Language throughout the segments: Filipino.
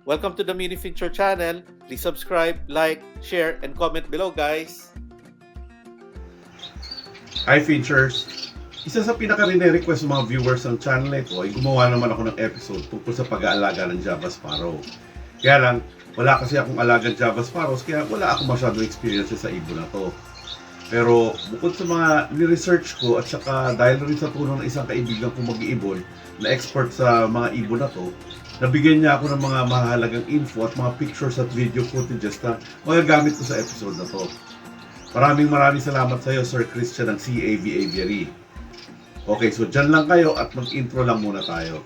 Welcome to the Mini Fincher channel. Please subscribe, like, share, and comment below, guys. Hi Finchers! Isa sa pinaka-request ng mga viewers ng channel na ito ay gumawa naman ako ng episode tungkol sa pag-aalaga ng Java Sparrow. Kaya lang, wala kasi akong alagang Java Sparrows kaya wala akong masyadong experience sa ibon na to. Pero bukod sa mga ni-research ko at saka dahil rin sa tulong ng isang kaibigan kong mag-iibon na expert sa mga ibon na to, nabigyan niya ako ng mga mahalagang info at mga pictures at video footages na magagamit ko sa episode na to. Maraming salamat sa iyo, Sir Christian ng CAV Aviary. Okay, so dyan lang kayo at mag-intro lang muna tayo.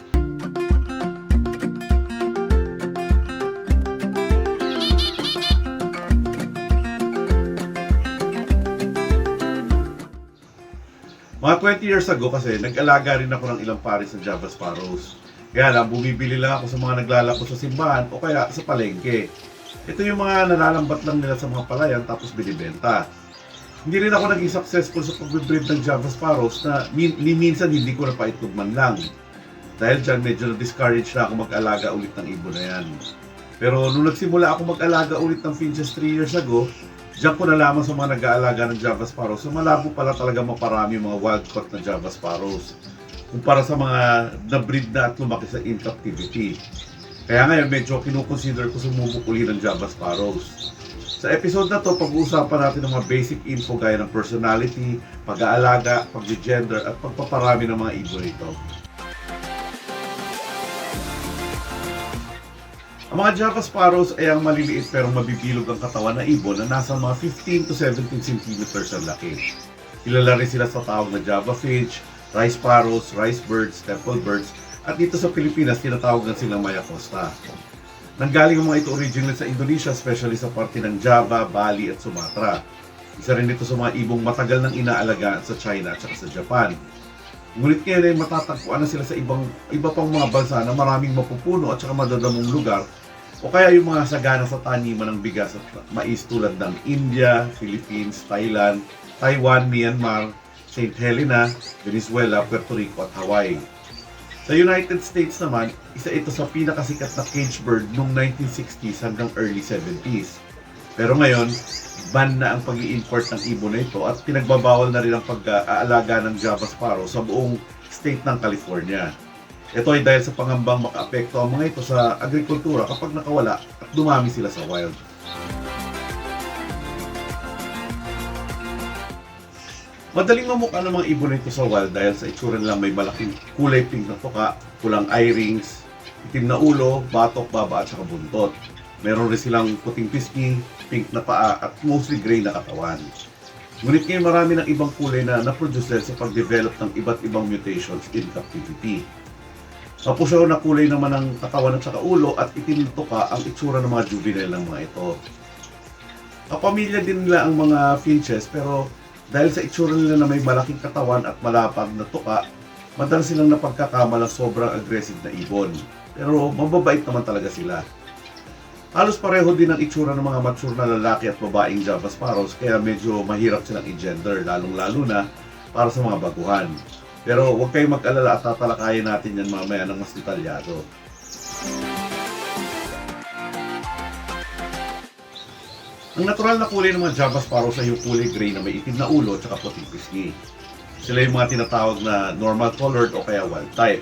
Mga 20 years ago kasi, nag-alaga rin ako ng ilang pares ng Java Sparrows. Kaya lang, bumibili lang ako sa mga naglalako sa simbahan o kaya sa palengke. Ito yung mga nalalambat lang nila sa mga palayan tapos binibenta. Hindi rin ako naging successful sa pag-breed ng Java Sparrows na minsan hindi ko napaitlog man lang. Dahil dyan, medyo na-discourage na ako mag-alaga ulit ng ibon na yan. Pero nung nagsimula ako mag-alaga ulit ng finches 3 years ago, diyan ko nalaman sa mga nag-aalaga ng Java Sparrows na malabo pala talaga maparami mga wild-caught na Java Sparrows kumpara sa mga na-breed na at lumaki sa in captivity. Kaya ngayon medyo kinukonsider ko sumubok uli ng Java Sparrows. Sa episode na to, pag-uusapan natin ng mga basic info gaya ng personality, pag-aalaga, pag-gender at pagpaparami ng mga ibon nito. Ang mga Java Sparrows ay ang maliliit pero mabibilog ang katawan na ibon na nasa mga 15 to 17 cm ang laki. Kilala rin sila sa tawag na Java Finch, Rice Sparrows, Rice Birds, Temple Birds, at dito sa Pilipinas tinatawag na silang Maya Costa. Nanggaling ang mga ito originally sa Indonesia, especially sa parte ng Java, Bali at Sumatra. Isa rin ito sa mga ibong matagal nang inaalagaan sa China at sa Japan. Ngunit ngayon ay matatagpuan na sila sa iba pang mga bansa na maraming mapupuno at saka madadamong lugar o kaya yung mga sagana sa taniman ng bigas at mais tulad ng India, Philippines, Thailand, Taiwan, Myanmar, St. Helena, Venezuela, Puerto Rico at Hawaii. Sa United States naman, isa ito sa pinakasikat na cage bird noong 1960s hanggang early 70s. Pero ngayon, ban na ang pag-i-import ng ibon na ito at pinagbabawal na rin ang pag-aalaga ng Java Sparrow sa buong state ng California. Ito ay dahil sa pangambang makaapekto ang mga ito sa agrikultura kapag nakawala at dumami sila sa wild. Madaling mamukha ng mga ibon nito sa wild dahil sa itsura nilang may malaking kulay pink na tuka, pulang eye rings, itim na ulo, batok, baba at saka buntot. Meron rin silang puting pisngi, pink na paa at mostly gray na katawan. Ngunit ngayon marami ng ibang kulay na na-produce dahil sa pag-develop ng iba't ibang mutations in captivity. Mapusyaw na kulay naman ng katawan at saka ulo at itim na tuka ang itsura ng mga juvenile ng mga ito. Kapamilya din nila ang mga finches pero dahil sa itsura nila na may malaking katawan at malapad na tuka, madalas silang napagkakamalang sobrang aggressive na ibon. Pero mababait naman talaga sila. Halos pareho din ang itsura ng mga mature na lalaki at babaeng Java Sparrows kaya medyo mahirap silang i-gender lalong-lalo na para sa mga baguhan. Pero huwag kayong mag-alala at tatalakayin natin yan mamaya ng mas detalyado. Ang natural na kulay ng mga Java Sparrows ay yung kulay gray na may itim na ulo at saka puting pisngi. Sila yung mga tinatawag na normal colored o kaya wild type.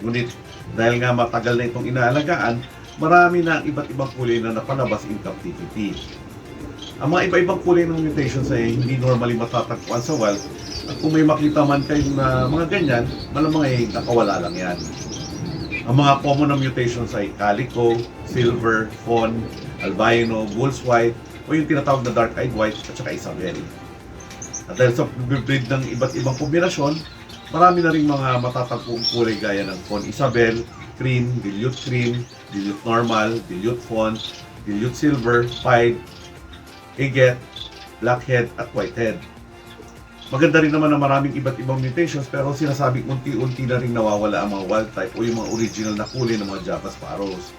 Ngunit dahil nga matagal na itong inaalagaan, marami na ang iba't ibang kulay na napalabas in captivity. Ang mga iba-ibang kulay ng mutations ay hindi normally matatagpuan sa wild at kung may makita man kayong na mga ganyan, malamang ay nakawala lang yan. Ang mga common na mutations ay calico, silver, fawn, albino, bull's white, o yung tinatawag na dark-eyed white at saka Isabel. At dahil sa breed ng iba't ibang kombinasyon, marami na rin mga matatagpong kulay gaya ng fawn Isabel, cream, dilute normal, dilute fawn, dilute silver, pied, agate, blackhead at whitehead. Maganda rin naman na maraming iba't ibang mutations pero sinasabing unti-unti na rin nawawala ang mga wild type o yung mga original na kulay ng mga Java Sparrows.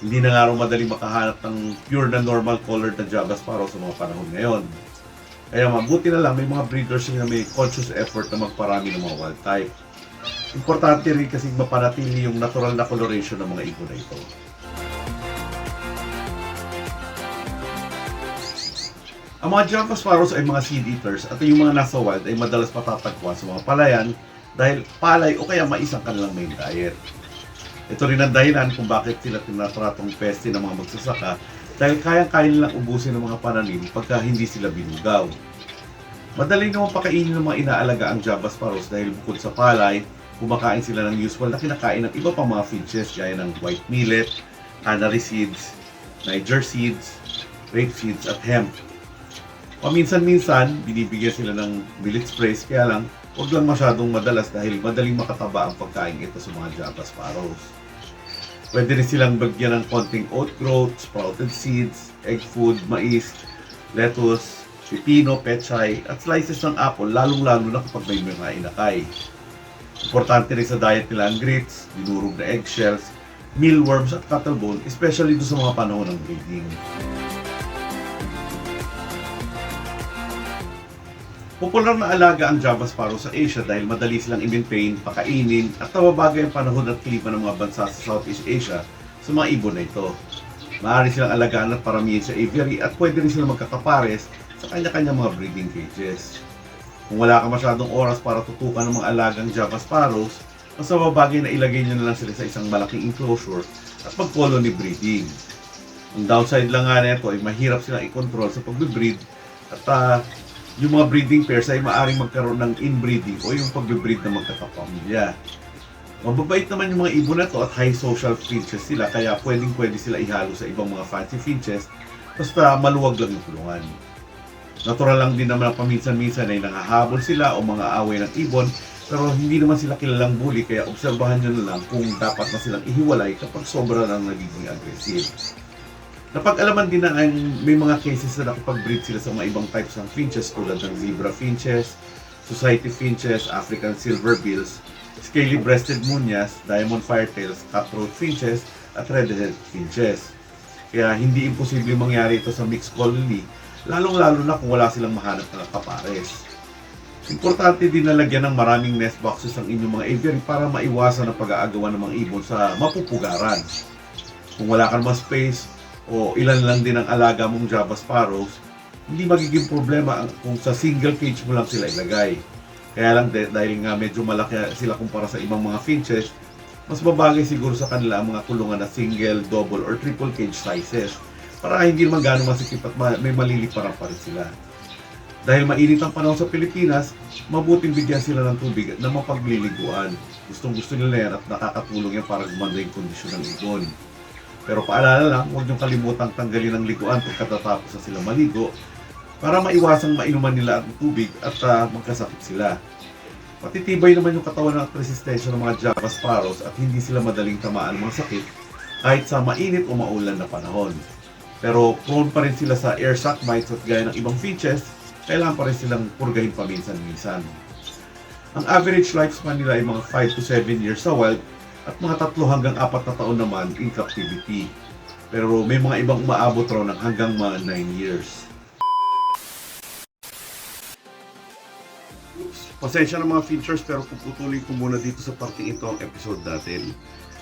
Hindi na nga rin madaling makahanap ng pure na normal colored na Java Sparrow sa mga panahon ngayon. Kaya mabuti na lang may mga breeders na may conscious effort na magparami ng mga wild type. Importante rin kasi mapanatili yung natural na coloration ng mga ibon na ito. Ang mga Java Sparrows ay mga seed eaters at yung mga nasa wild ay madalas matatagpuan sa mga palayan dahil palay o kaya mais ang kanilang main diet. Ito rin ang dahilan kung bakit sila tinatratong peste ng mga magsasaka dahil kayang-kaya nilang ubusin ng mga pananim pagka hindi sila binugaw. Madali naman pakainin ng mga inaalaga ang Java Sparrows dahil bukod sa palay, kumakain sila ng usual na kinakain ng iba pang mga finches gaya ng white millet, canary seeds, Niger seeds, rape seeds at hemp. Paminsan-minsan, binibigyan sila ng millet sprays kaya lang huwag lang masyadong madalas dahil madaling makataba ang pagkain ito sa mga Java Sparrows. Pwede rin silang bagyan ng konting oat growth, sprouted seeds, egg food, mais, lettuce, pipino, pechay, at slices ng apple, lalong-lalo na kapag may mga inakay. Importante rin sa diet nila ang grits, dinurog na eggshells, mealworms at cuttlebone, especially doon sa mga panahon ng breeding. Popular na alaga ang Java Sparrow sa Asia dahil madali silang i-maintain, pakainin, at nababagay ang panahon at klima ng mga bansa sa Southeast Asia sa mga ibon na ito. Maaari silang alagaan at paramihin sa aviary at pwede rin silang magkakapares sa kanya-kanyang mga breeding cages. Kung wala ka masyadong oras para tutukan ng mga alagang Java Sparrows, mas mababagay na ilagay nyo na lang sila sa isang malaking enclosure at pag-colony breeding. Ang downside lang nga nito ay mahirap silang i-control sa pag-breed at yung mga breeding pairs ay maaaring magkaroon ng inbreeding o yung pag-breed na magkakapamilya. Mababait naman yung mga ibon na to at high social finches sila kaya pwedeng-pwede sila ihalo sa ibang mga fancy finches basta maluwag lang yung kulungan. Natural lang din naman paminsan-minsan ay nangahabol sila o mga away ng ibon pero hindi naman sila kilalang bully kaya obserbahan nyo na lang kung dapat na silang ihiwalay kapag sobra lang nagiging aggressive. Napag-alaman din na may mga cases na nakipag-breed sila sa mga ibang types ng finches tulad ng zebra finches, society finches, African silverbills, scaly-breasted munyas, diamond firetails, cutthroat finches, at red-headed finches. Kaya hindi imposible mangyari ito sa mixed colony, lalong-lalo na kung wala silang mahanap na kapares. Importante din na lagyan ng maraming nest boxes ang inyong mga aviary para maiwasan ang pag-aagawan ng mga ibon sa mapupugaran. Kung wala ka naman space o ilan lang din ang alaga mong Java Sparrows, hindi magiging problema kung sa single cage mo lang sila ilagay. Kaya lang dahil nga medyo malaki sila kumpara sa ibang mga finches, mas babagay siguro sa kanila ang mga kulungan na single, double, or triple cage sizes para hindi naman gano'ng masikip at may maliliparan pa rin sila. Dahil mainit ang panahon sa Pilipinas, mabuting bigyan sila ng tubig na mapagliliguan. Gustong-gusto nila yan at nakakatulong yan para gumanda yung kondisyon ng ibon. Pero paalala lang, huwag niyong kalimutang tanggalin ang liguan pagkatapos na sila maligo para maiwasang mainuman nila ang tubig at magkasakit sila. Patitibay naman yung katawan at resistensya ng mga Java Sparrows at hindi sila madaling tamaan ng mga sakit kahit sa mainit o maulan na panahon. Pero prone pa rin sila sa air sac mites at gaya ng ibang finches, kailangan pa rin silang purgahin paminsan-minsan. Ang average lifespan nila ay mga 5 to 7 years sa wild at mga 3 hanggang 4 na taon naman in captivity. Pero may mga ibang umaabot raw ng hanggang mga 9 years. Pasensya ng mga features pero puputulin ko muna dito sa parting ito ang episode natin.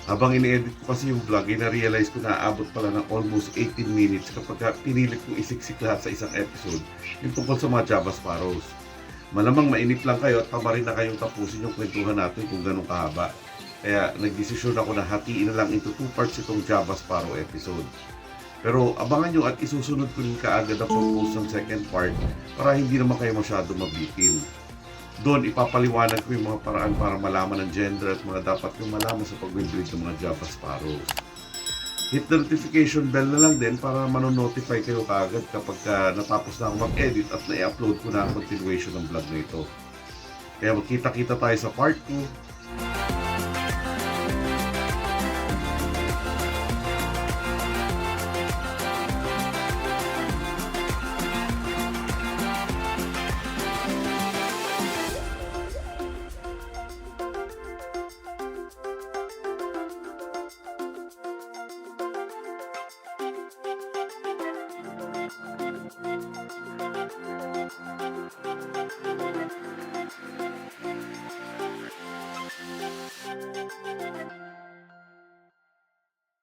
Habang ini-edit ko kasi yung vlog, na-realize ko na aabot pala ng almost 18 minutes kapag pinilit kong isiksik lahat sa isang episode yung tungkol sa mga Java Sparrows. Malamang mainip lang kayo at tama rin na kayong tapusin yung kwentuhan natin kung ganun kahaba. Kaya nagdesisyon ako na hatiin na lang into 2 parts itong Java Sparrow episode. Pero abangan nyo at isusunod ko rin kaagad ang pag-post ng second part para hindi naman kayo masyado mabitin. Doon ipapaliwanag ko yung mga paraan para malaman ang gender at mga dapat kong malaman sa pag-breed ng mga Java Sparrows. Hit the notification bell na lang din para manonotify kayo kaagad kapag natapos na akong mag-edit at na-upload ko na ang continuation ng vlog na ito. Kaya magkita-kita tayo sa part 2